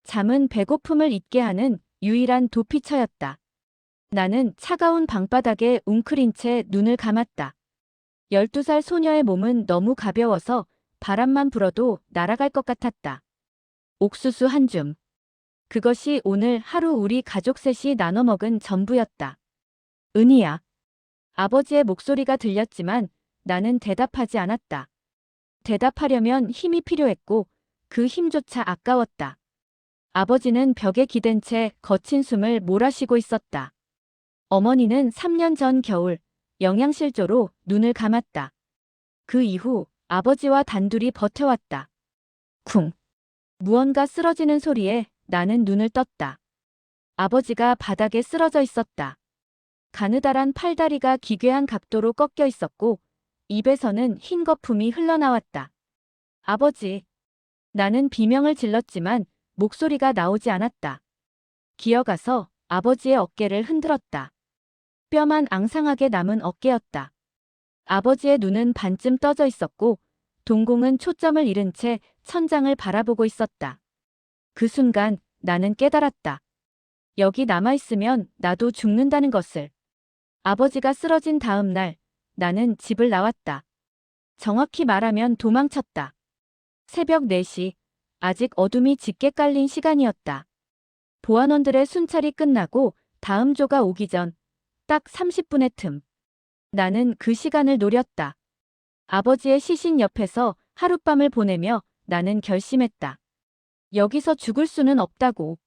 잠은 배고픔을 잊게 하는 유일한 도피처였다. 나는 차가운 방바닥에 웅크린 채 눈을 감았다. 12살 소녀의 몸은 너무 가벼워서 바람만 불어도 날아갈 것 같았다. 옥수수 한 줌. 그것이 오늘 하루 우리 가족 셋이 나눠 먹은 전부였다. 은희야. 아버지의 목소리가 들렸지만 나는 대답하지 않았다. 대답하려면 힘이 필요했고 그 힘조차 아까웠다. 아버지는 벽에 기댄 채 거친 숨을 몰아쉬고 있었다. 어머니는 3년 전 겨울 영양실조로 눈을 감았다. 그 이후 아버지와 단둘이 버텨왔다. 쿵. 무언가 쓰러지는 소리에 나는 눈을 떴다. 아버지가 바닥에 쓰러져 있었다. 가느다란 팔다리가 기괴한 각도로 꺾여 있었고 입에서는 흰 거품이 흘러나왔다. 아버지. 나는 비명을 질렀지만 목소리가 나오지 않았다. 기어가서 아버지의 어깨를 흔들었다. 뼈만 앙상하게 남은 어깨였다. 아버지의 눈은 반쯤 떠져 있었고 동공은 초점을 잃은 채 천장을 바라보고 있었다. 그 순간 나는 깨달았다. 여기 남아있으면 나도 죽는다는 것을. 아버지가 쓰러진 다음 날 나는 집을 나왔다. 정확히 말하면 도망쳤다. 새벽 4시, 아직 어둠이 짙게 깔린 시간이었다. 보안원들의 순찰이 끝나고 다음 조가 오기 전 딱 30분의 틈. 나는 그 시간을 노렸다. 아버지의 시신 옆에서 하룻밤을 보내며 나는 결심했다. 여기서 죽을 수는 없다고.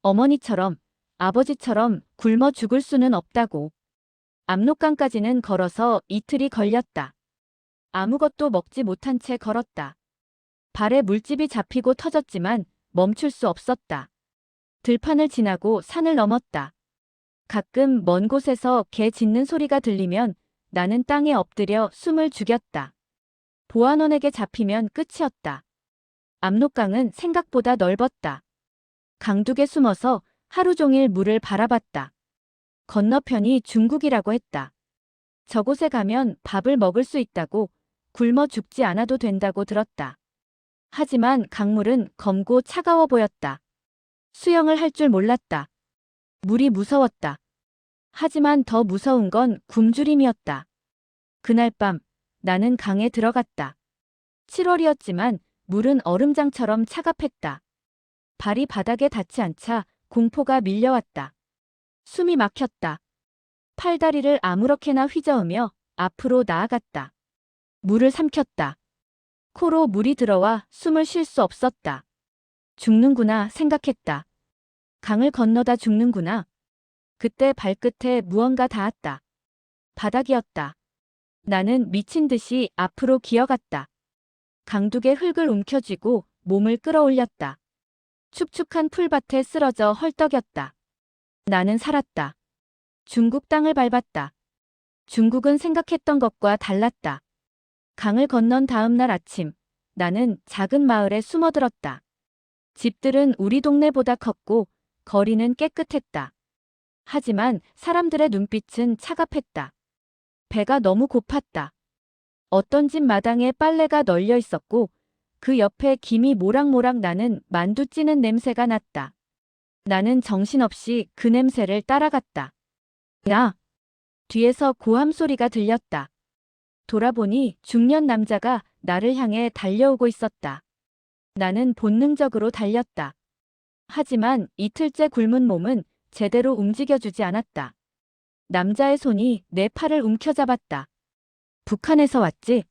어머니처럼, 아버지처럼 굶어 죽을 수는 없다고. 압록강까지는 걸어서 이틀이 걸렸다. 아무것도 먹지 못한 채 걸었다. 발에 물집이 잡히고 터졌지만 멈출 수 없었다. 들판을 지나고 산을 넘었다. 가끔 먼 곳에서 개 짖는 소리가 들리면 나는 땅에 엎드려 숨을 죽였다. 보안원에게 잡히면 끝이었다. 압록강은 생각보다 넓었다. 강둑에 숨어서 하루 종일 물을 바라봤다. 건너편이 중국이라고 했다. 저곳에 가면 밥을 먹을 수 있다고, 굶어 죽지 않아도 된다고 들었다. 하지만 강물은 검고 차가워 보였다. 수영을 할 줄 몰랐다. 물이 무서웠다. 하지만 더 무서운 건 굶주림이었다. 그날 밤 나는 강에 들어갔다. 7월이었지만 물은 얼음장처럼 차갑했다. 발이 바닥에 닿지 않자 공포가 밀려왔다. 숨이 막혔다. 팔다리를 아무렇게나 휘저으며 앞으로 나아갔다. 물을 삼켰다. 코로 물이 들어와 숨을 쉴 수 없었다. 죽는구나 생각했다. 강을 건너다 죽는구나. 그때 발끝에 무언가 닿았다. 바닥이었다. 나는 미친 듯이 앞으로 기어갔다. 강둑에 흙을 움켜쥐고 몸을 끌어올렸다. 축축한 풀밭에 쓰러져 헐떡였다. 나는 살았다. 중국 땅을 밟았다. 중국은 생각했던 것과 달랐다. 강을 건넌 다음 날 아침, 나는 작은 마을에 숨어들었다. 집들은 우리 동네보다 컸고 거리는 깨끗했다. 하지만 사람들의 눈빛은 차갑했다. 배가 너무 고팠다. 어떤 집 마당에 빨래가 널려 있었고 그 옆에 김이 모락모락 나는 만두 찌는 냄새가 났다. 나는 정신없이 그 냄새를 따라갔다. 야! 뒤에서 고함 소리가 들렸다. 돌아보니 중년 남자가 나를 향해 달려오고 있었다. 나는 본능적으로 달렸다. 하지만 이틀째 굶은 몸은 제대로 움직여주지 않았다. 남자의 손이 내 팔을 움켜잡았다. 북한에서 왔지?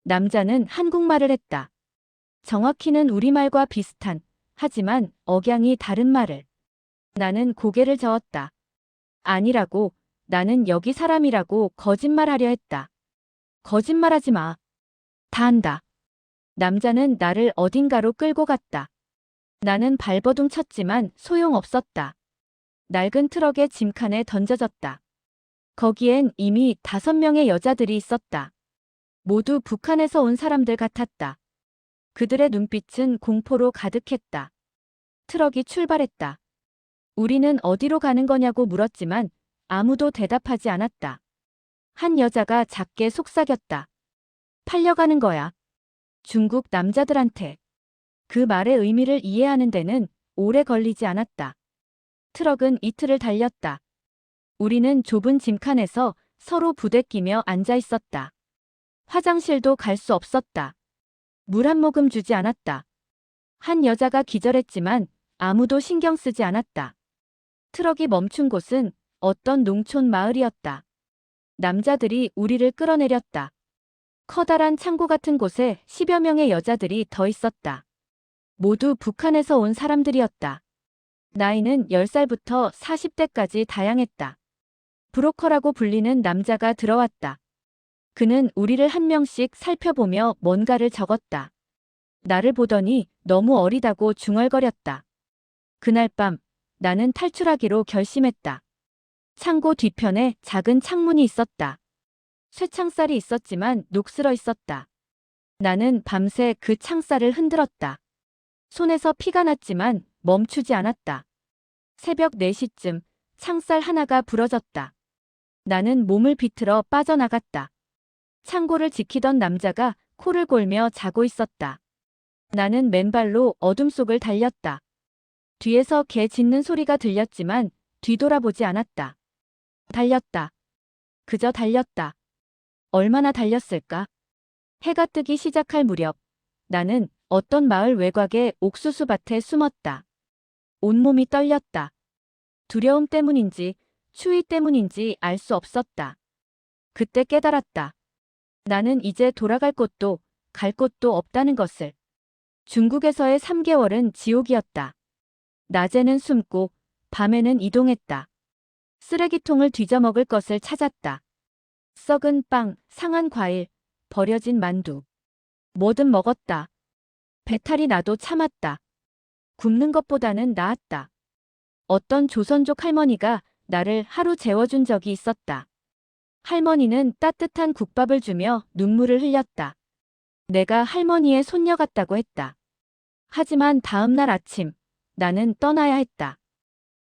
남자는 한국말을 했다. 정확히는 우리말과 비슷한, 하지만 억양이 다른 말을. 나는 고개를 저었다. 아니라고, 나는 여기 사람이라고 거짓말하려 했다. 거짓말하지 마. 다 안다. 남자는 나를 어딘가로 끌고 갔다. 나는 발버둥 쳤지만 소용없었다. 낡은 트럭의 짐칸에 던져졌다. 거기엔 이미 5명의 여자들이 있었다. 모두 북한에서 온 사람들 같았다. 그들의 눈빛은 공포로 가득했다. 트럭이 출발했다. 우리는 어디로 가는 거냐고 물었지만 아무도 대답하지 않았다. 한 여자가 작게 속삭였다. 팔려가는 거야. 중국 남자들한테. 그 말의 의미를 이해하는 데는 오래 걸리지 않았다. 트럭은 이틀을 달렸다. 우리는 좁은 짐칸에서 서로 부대끼며 앉아 있었다. 화장실도 갈 수 없었다. 물 한 모금 주지 않았다. 한 여자가 기절했지만 아무도 신경 쓰지 않았다. 트럭이 멈춘 곳은 어떤 농촌 마을이었다. 남자들이 우리를 끌어내렸다. 커다란 창고 같은 곳에 10여 명의 여자들이 더 있었다. 모두 북한에서 온 사람들이었다. 나이는 10살부터 40대까지 다양했다. 브로커라고 불리는 남자가 들어왔다. 그는 우리를 한 명씩 살펴보며 뭔가를 적었다. 나를 보더니 너무 어리다고 중얼거렸다. 그날 밤 나는 탈출하기로 결심했다. 창고 뒤편에 작은 창문이 있었다. 쇠창살이 있었지만 녹슬어 있었다. 나는 밤새 그 창살을 흔들었다. 손에서 피가 났지만 멈추지 않았다. 새벽 4시쯤 창살 하나가 부러졌다. 나는 몸을 비틀어 빠져나갔다. 창고를 지키던 남자가 코를 골며 자고 있었다. 나는 맨발로 어둠 속을 달렸다. 뒤에서 개 짖는 소리가 들렸지만 뒤돌아보지 않았다. 달렸다. 그저 달렸다. 얼마나 달렸을까? 해가 뜨기 시작할 무렵 나는 어떤 마을 외곽의 옥수수밭에 숨었다. 온몸이 떨렸다. 두려움 때문인지 추위 때문인지 알 수 없었다. 그때 깨달았다. 나는 이제 돌아갈 곳도 갈 곳도 없다는 것을. 중국에서의 3개월은 지옥이었다. 낮에는 숨고 밤에는 이동했다. 쓰레기통을 뒤져먹을 것을 찾았다. 썩은 빵, 상한 과일, 버려진 만두. 뭐든 먹었다. 배탈이 나도 참았다. 굶는 것보다는 나았다. 어떤 조선족 할머니가 나를 하루 재워준 적이 있었다. 할머니는 따뜻한 국밥을 주며 눈물을 흘렸다. 내가 할머니의 손녀 같다고 했다. 하지만 다음 날 아침 나는 떠나야 했다.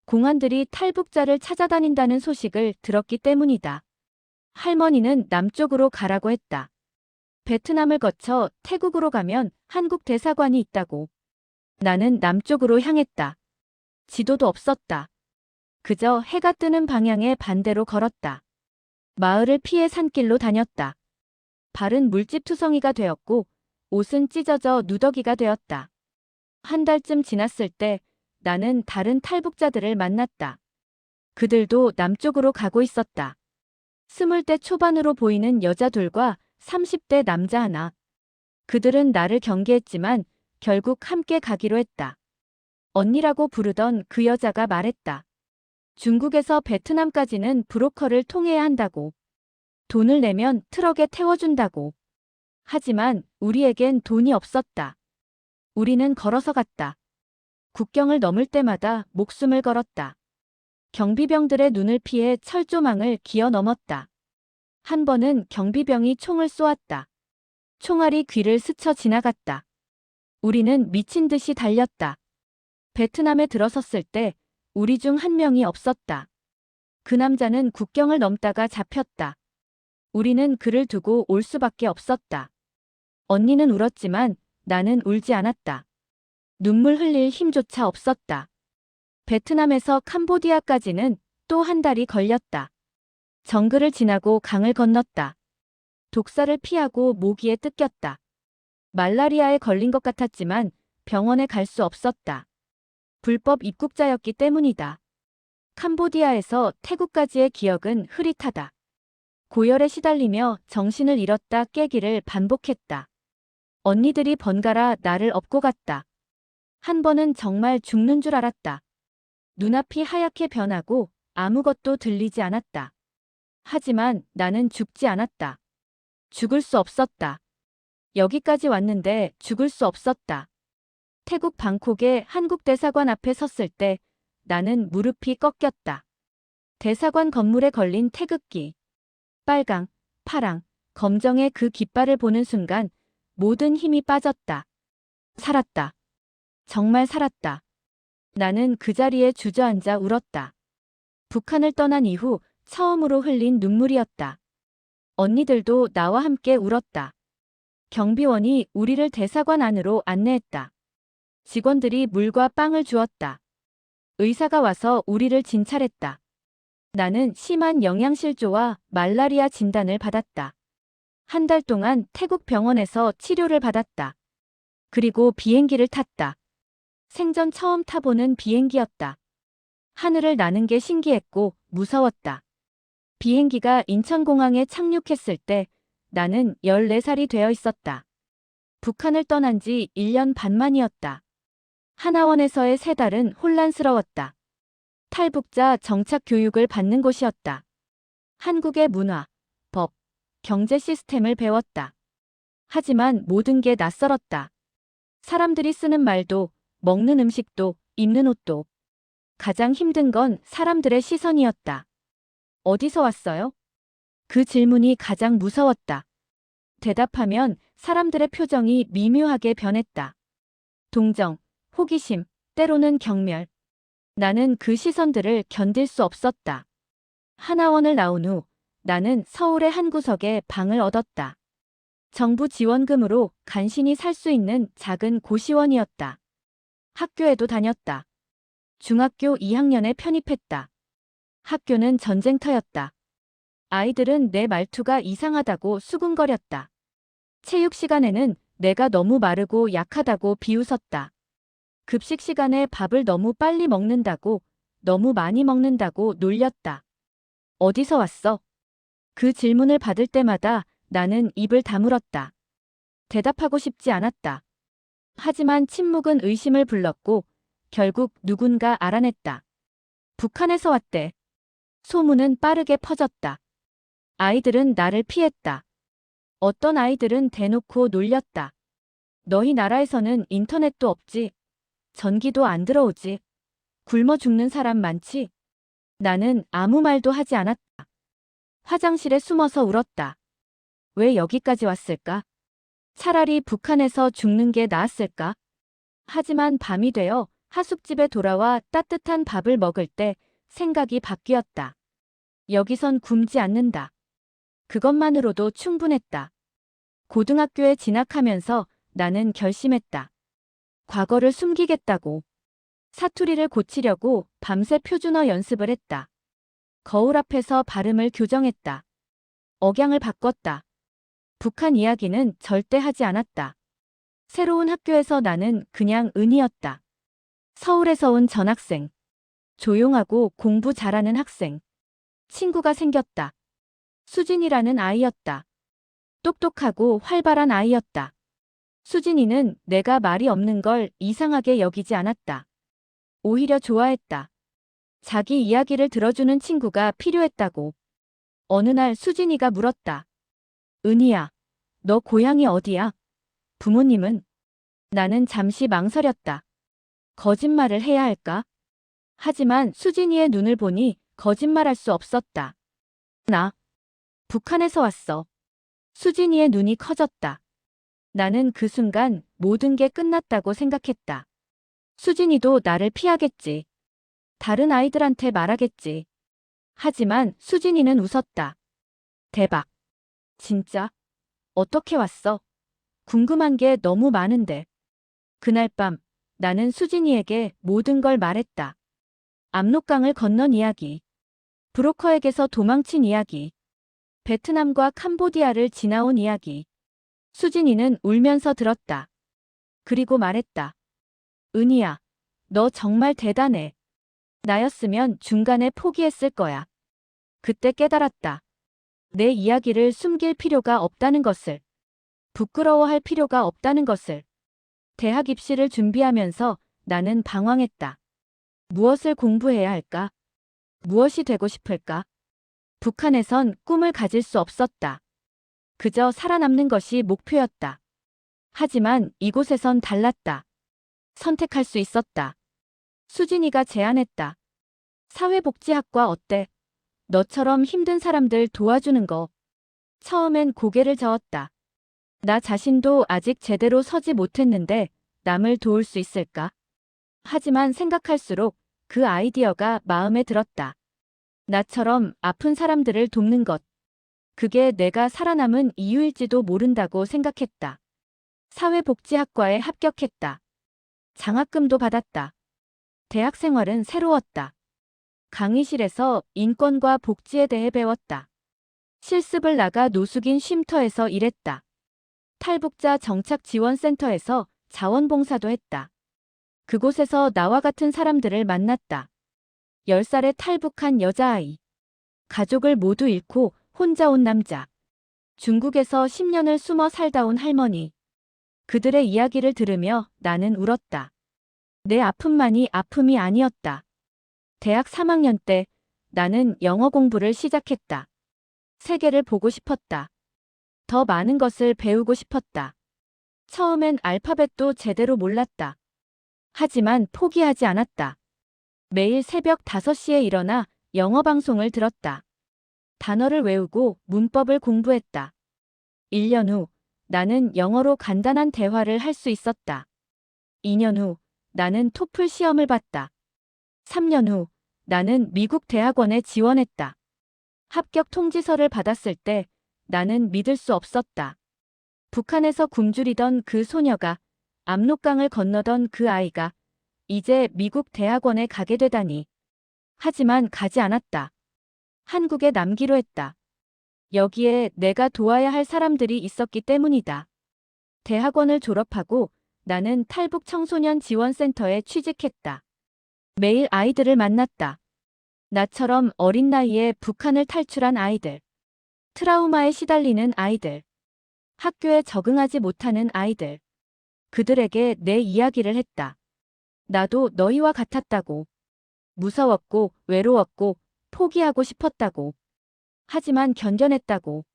공안들이 탈북자를 찾아다닌다는 소식을 들었기 때문이다. 할머니는 남쪽으로 가라고 했다. 베트남을 거쳐 태국으로 가면 한국 대사관이 있다고. 나는 남쪽으로 향했다. 지도도 없었다. 그저 해가 뜨는 방향에 반대로 걸었다. 마을을 피해 산길로 다녔다. 발은 물집투성이가 되었고 옷은 찢어져 누더기가 되었다. 한 달쯤 지났을 때 나는 다른 탈북자들을 만났다. 그들도 남쪽으로 가고 있었다. 20대 초반으로 보이는 여자 둘과 30대 남자 하나. 그들은 나를 경계했지만 결국 함께 가기로 했다. 언니라고 부르던 그 여자가 말했다. 중국에서 베트남까지는 브로커를 통해야 한다고. 돈을 내면 트럭에 태워준다고. 하지만 우리에겐 돈이 없었다. 우리는 걸어서 갔다. 국경을 넘을 때마다 목숨을 걸었다. 경비병들의 눈을 피해 철조망을 기어 넘었다. 한 번은 경비병이 총을 쏘았다. 총알이 귀를 스쳐 지나갔다. 우리는 미친 듯이 달렸다. 베트남에 들어섰을 때 우리 중 한 명이 없었다. 그 남자는 국경을 넘다가 잡혔다. 우리는 그를 두고 올 수밖에 없었다. 언니는 울었지만 나는 울지 않았다. 눈물 흘릴 힘조차 없었다. 베트남에서 캄보디아까지는 또 한 달이 걸렸다. 정글을 지나고 강을 건넜다. 독사를 피하고 모기에 뜯겼다. 말라리아에 걸린 것 같았지만 병원에 갈 수 없었다. 불법 입국자였기 때문이다. 캄보디아에서 태국까지의 기억은 흐릿하다. 고열에 시달리며 정신을 잃었다 깨기를 반복했다. 언니들이 번갈아 나를 업고 갔다. 한 번은 정말 죽는 줄 알았다. 눈앞이 하얗게 변하고 아무것도 들리지 않았다. 하지만 나는 죽지 않았다. 죽을 수 없었다. 여기까지 왔는데 죽을 수 없었다. 태국 방콕의 한국 대사관 앞에 섰을 때 나는 무릎이 꺾였다. 대사관 건물에 걸린 태극기. 빨강, 파랑, 검정의 그 깃발을 보는 순간 모든 힘이 빠졌다. 살았다. 정말 살았다. 나는 그 자리에 주저앉아 울었다. 북한을 떠난 이후 처음으로 흘린 눈물이었다. 언니들도 나와 함께 울었다. 경비원이 우리를 대사관 안으로 안내했다. 직원들이 물과 빵을 주었다. 의사가 와서 우리를 진찰했다. 나는 심한 영양실조와 말라리아 진단을 받았다. 한 달 동안 태국 병원에서 치료를 받았다. 그리고 비행기를 탔다. 생전 처음 타보는 비행기였다. 하늘을 나는 게 신기했고 무서웠다. 비행기가 인천공항에 착륙했을 때 나는 14살이 되어 있었다. 북한을 떠난 지 1년 반 만이었다. 하나원에서의 3달은 혼란스러웠다. 탈북자 정착 교육을 받는 곳이었다. 한국의 문화, 법, 경제 시스템을 배웠다. 하지만 모든 게 낯설었다. 사람들이 쓰는 말도, 먹는 음식도, 입는 옷도. 가장 힘든 건 사람들의 시선이었다. 어디서 왔어요? 그 질문이 가장 무서웠다. 대답하면 사람들의 표정이 미묘하게 변했다. 동정, 호기심, 때로는 경멸. 나는 그 시선들을 견딜 수 없었다. 하나원을 나온 후 나는 서울의 한 구석에 방을 얻었다. 정부 지원금으로 간신히 살 수 있는 작은 고시원이었다. 학교에도 다녔다. 중학교 2학년에 편입했다. 학교는 전쟁터였다. 아이들은 내 말투가 이상하다고 수군거렸다. 체육 시간에는 내가 너무 마르고 약하다고 비웃었다. 급식 시간에 밥을 너무 빨리 먹는다고, 너무 많이 먹는다고 놀렸다. 어디서 왔어? 그 질문을 받을 때마다 나는 입을 다물었다. 대답하고 싶지 않았다. 하지만 침묵은 의심을 불렀고 결국 누군가 알아냈다. 북한에서 왔대. 소문은 빠르게 퍼졌다. 아이들은 나를 피했다. 어떤 아이들은 대놓고 놀렸다. 너희 나라에서는 인터넷도 없지. 전기도 안 들어오지. 굶어 죽는 사람 많지. 나는 아무 말도 하지 않았다. 화장실에 숨어서 울었다. 왜 여기까지 왔을까? 차라리 북한에서 죽는 게 나았을까? 하지만 밤이 되어 하숙집에 돌아와 따뜻한 밥을 먹을 때 생각이 바뀌었다. 여기선 굶지 않는다. 그것만으로도 충분했다. 고등학교에 진학하면서 나는 결심했다. 과거를 숨기겠다고. 사투리를 고치려고 밤새 표준어 연습을 했다. 거울 앞에서 발음을 교정했다. 억양을 바꿨다. 북한 이야기는 절대 하지 않았다. 새로운 학교에서 나는 그냥 은이었다. 서울에서 온 전학생. 조용하고 공부 잘하는 학생. 친구가 생겼다. 수진이라는 아이였다. 똑똑하고 활발한 아이였다. 수진이는 내가 말이 없는 걸 이상하게 여기지 않았다. 오히려 좋아했다. 자기 이야기를 들어주는 친구가 필요했다고. 어느 날 수진이가 물었다. 은희야, 너 고향이 어디야? 부모님은? 나는 잠시 망설였다. 거짓말을 해야 할까? 하지만 수진이의 눈을 보니 거짓말할 수 없었다. 나 북한에서 왔어. 수진이의 눈이 커졌다. 나는 그 순간 모든 게 끝났다고 생각했다. 수진이도 나를 피하겠지. 다른 아이들한테 말하겠지. 하지만 수진이는 웃었다. 대박. 진짜? 어떻게 왔어? 궁금한 게 너무 많은데. 그날 밤 나는 수진이에게 모든 걸 말했다. 압록강을 건넌 이야기. 브로커에게서 도망친 이야기. 베트남과 캄보디아를 지나온 이야기. 수진이는 울면서 들었다. 그리고 말했다. 은희야, 너 정말 대단해. 나였으면 중간에 포기했을 거야. 그때 깨달았다. 내 이야기를 숨길 필요가 없다는 것을. 부끄러워할 필요가 없다는 것을. 대학 입시를 준비하면서 나는 방황했다. 무엇을 공부해야 할까? 무엇이 되고 싶을까? 북한에선 꿈을 가질 수 없었다. 그저 살아남는 것이 목표였다. 하지만 이곳에선 달랐다. 선택할 수 있었다. 수진이가 제안했다. 사회복지학과 어때? 너처럼 힘든 사람들 도와주는 거. 처음엔 고개를 저었다. 나 자신도 아직 제대로 서지 못했는데 남을 도울 수 있을까? 하지만 생각할수록 그 아이디어가 마음에 들었다. 나처럼 아픈 사람들을 돕는 것. 그게 내가 살아남은 이유일지도 모른다고 생각했다. 사회복지학과에 합격했다. 장학금도 받았다. 대학 생활은 새로웠다. 강의실에서 인권과 복지에 대해 배웠다. 실습을 나가 노숙인 쉼터에서 일했다. 탈북자 정착지원센터에서 자원봉사도 했다. 그곳에서 나와 같은 사람들을 만났다. 10살에 탈북한 여자아이. 가족을 모두 잃고 혼자 온 남자. 중국에서 10년을 숨어 살다 온 할머니. 그들의 이야기를 들으며 나는 울었다. 내 아픔만이 아픔이 아니었다. 대학 3학년 때 나는 영어 공부를 시작했다. 세계를 보고 싶었다. 더 많은 것을 배우고 싶었다. 처음엔 알파벳도 제대로 몰랐다. 하지만 포기하지 않았다. 매일 새벽 5시에 일어나 영어 방송을 들었다. 단어를 외우고 문법을 공부했다. 1년 후 나는 영어로 간단한 대화를 할 수 있었다. 2년 후 나는 토플 시험을 봤다. 3년 후 나는 미국 대학원에 지원했다. 합격 통지서를 받았을 때 나는 믿을 수 없었다. 북한에서 굶주리던 그 소녀가, 압록강을 건너던 그 아이가 이제 미국 대학원에 가게 되다니. 하지만 가지 않았다. 한국에 남기로 했다. 여기에 내가 도와야 할 사람들이 있었기 때문이다. 대학원을 졸업하고 나는 탈북 청소년 지원센터에 취직했다. 매일 아이들을 만났다. 나처럼 어린 나이에 북한을 탈출한 아이들. 트라우마에 시달리는 아이들. 학교에 적응하지 못하는 아이들. 그들에게 내 이야기를 했다. 나도 너희와 같았다고. 무서웠고 외로웠고 포기하고 싶었다고. 하지만 견뎌냈다고.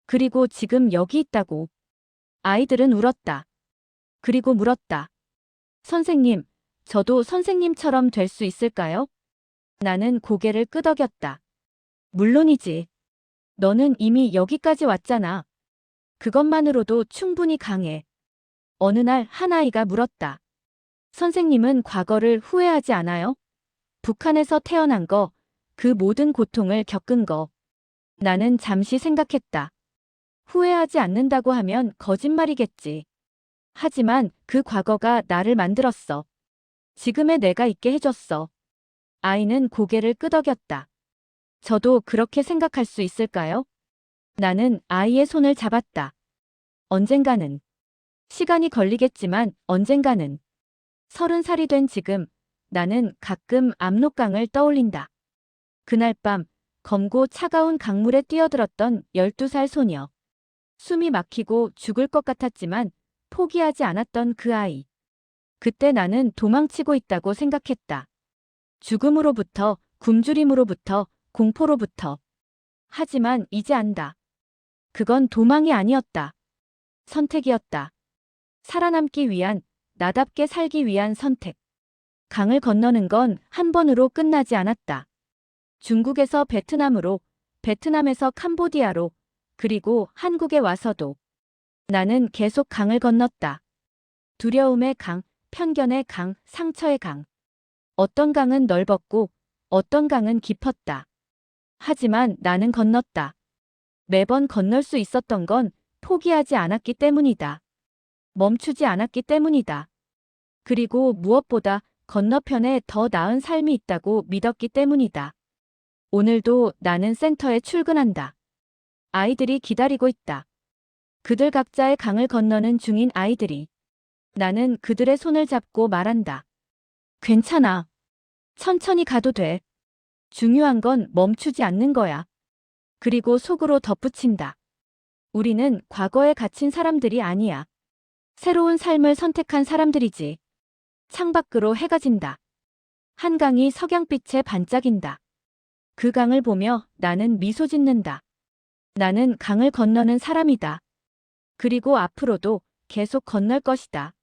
그리고 지금 여기 있다고. 아이들은 울었다. 그리고 물었다. 선생님, 저도 선생님처럼 될 수 있을까요? 나는 고개를 끄덕였다. 물론이지. 너는 이미 여기까지 왔잖아. 그것만으로도 충분히 강해. 어느 날 한 아이가 물었다. 선생님은 과거를 후회하지 않아요? 북한에서 태어난 거, 그 모든 고통을 겪은 거. 나는 잠시 생각했다. 후회하지 않는다고 하면 거짓말이겠지. 하지만 그 과거가 나를 만들었어. 지금의 내가 있게 해줬어. 아이는 고개를 끄덕였다. 저도 그렇게 생각할 수 있을까요? 나는 아이의 손을 잡았다. 언젠가는. 시간이 걸리겠지만 언젠가는. 30살이 된 지금 나는 가끔 압록강을 떠올린다. 그날 밤 검고 차가운 강물에 뛰어들었던 12살 소녀. 숨이 막히고 죽을 것 같았지만 포기하지 않았던 그 아이. 그때 나는 도망치고 있다고 생각했다. 죽음으로부터, 굶주림으로부터, 공포로부터. 하지만 이제 안다. 그건 도망이 아니었다. 선택이었다. 살아남기 위한, 나답게 살기 위한 선택. 강을 건너는 건 한 번으로 끝나지 않았다. 중국에서 베트남으로, 베트남에서 캄보디아로, 그리고 한국에 와서도. 나는 계속 강을 건넜다. 두려움의 강, 편견의 강, 상처의 강. 어떤 강은 넓었고 어떤 강은 깊었다. 하지만 나는 건넜다. 매번 건널 수 있었던 건 포기하지 않았기 때문이다. 멈추지 않았기 때문이다. 그리고 무엇보다 건너편에 더 나은 삶이 있다고 믿었기 때문이다. 오늘도 나는 센터에 출근한다. 아이들이 기다리고 있다. 그들 각자의 강을 건너는 중인 아이들이. 나는 그들의 손을 잡고 말한다. 괜찮아. 천천히 가도 돼. 중요한 건 멈추지 않는 거야. 그리고 속으로 덧붙인다. 우리는 과거에 갇힌 사람들이 아니야. 새로운 삶을 선택한 사람들이지. 창밖으로 해가 진다. 한강이 석양빛에 반짝인다. 그 강을 보며 나는 미소 짓는다. 나는 강을 건너는 사람이다. 그리고 앞으로도 계속 건널 것이다.